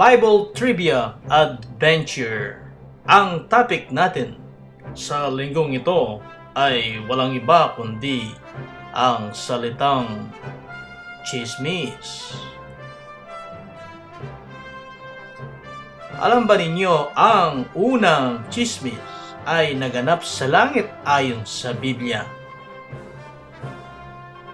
Bible Trivia Adventure. Ang topic natin sa linggong ito ay walang iba kundi ang salitang chismis. Alam ba ninyo ang unang chismis ay naganap sa langit ayon sa Biblia?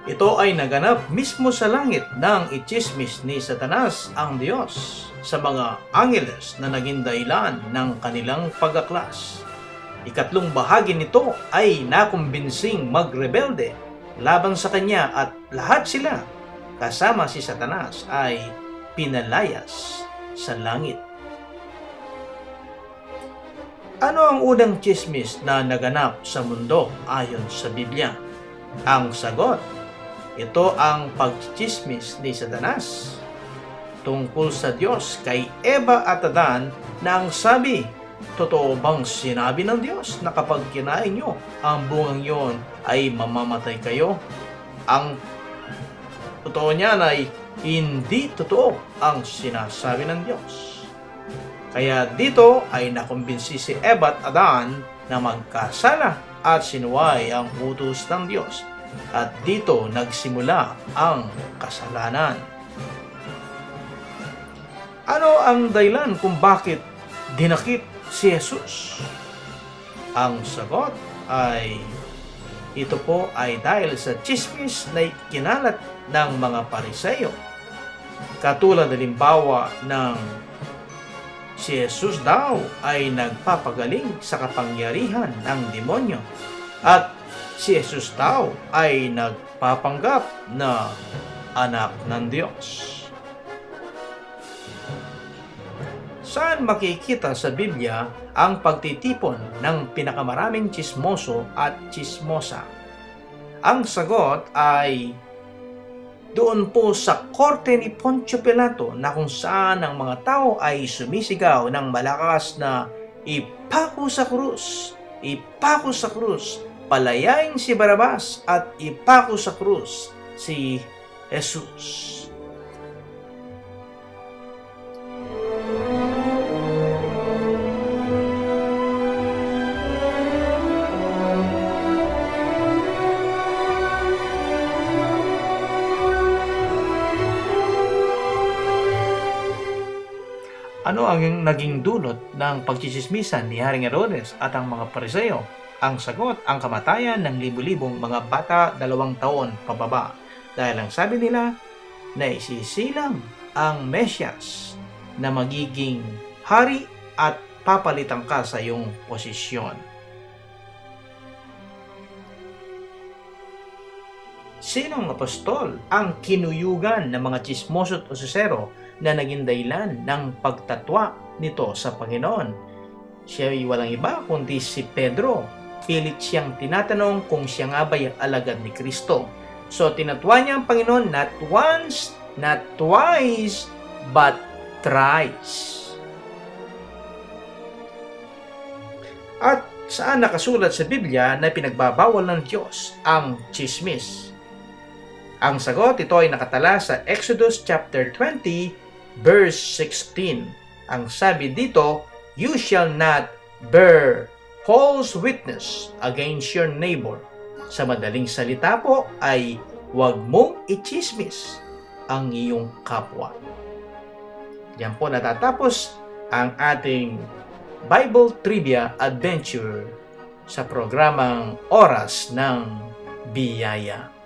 Ito ay naganap mismo sa langit nang ichismis ni Satanas ang Diyos sa mga angeles na naging dahilan ng kanilang pagaklas. Ikatlong bahagi nito ay nakumbinsing magrebelde laban sa kanya at lahat sila kasama si Satanas ay pinalayas sa langit. Ano ang unang chismis na naganap sa mundo ayon sa Biblia? Ang sagot, ito ang pagchismis ni Satanas tungkol sa Diyos kay Eva at Adan na ang sabi, totoo bang sinabi ng Diyos na kapag kinain nyo ang bungang yon ay mamamatay kayo? Ang totoo niyan ay hindi totoo ang sinasabi ng Diyos. Kaya dito ay nakumbinsi si Eva at Adan na magkasala at sinuway ang utos ng Diyos. At dito nagsimula ang kasalanan. Ano ang dahilan kung bakit dinakip si Jesus? Ang sagot ay ito po ay dahil sa chismis na kinalat ng mga Pariseo. Katulad halimbawa ng si Jesus daw ay nagpapagaling sa kapangyarihan ng demonyo at si Jesus daw ay nagpapanggap na anak ng Diyos. Saan makikita sa Biblia ang pagtitipon ng pinakamaraming chismoso at chismosa? Ang sagot ay doon po sa korte ni Poncio Pilato na kung saan ang mga tao ay sumisigaw ng malakas na ipako sa krus, ipako sa krus, palayain si Barabas at ipako sa krus si Jesus. Ano ang naging dulot ng pagchichismisan ni Haring Herodes at ang mga Pariseo? Ang sagot, ang kamatayan ng libu-libong mga bata 2 taon pababa. Dahil ang sabi nila na isisilang ang Mesyas na magiging hari at papalitan ka sa iyong posisyon. Sinong apostol ang kinuyugan ng mga chismoso at osisero na naging dahilan ng pagtatwa nito sa Panginoon? Siya ay walang iba kundi si Pedro. Pilit siyang tinatanong kung siya nga ba'y alagad ni Kristo. So tinatwa niya ang Panginoon not once, not twice, but thrice. At saan nakasulat sa Biblia na pinagbabawal ng Diyos ang chismis? Ang sagot, ito ay nakatala sa Exodus chapter 20, verse 16. Ang sabi dito, you shall not bear false witness against your neighbor. Sa madaling salita po ay huwag mong ichismis ang iyong kapwa. Diyan po natatapos ang ating Bible Trivia Adventure sa programang Oras ng Biyaya.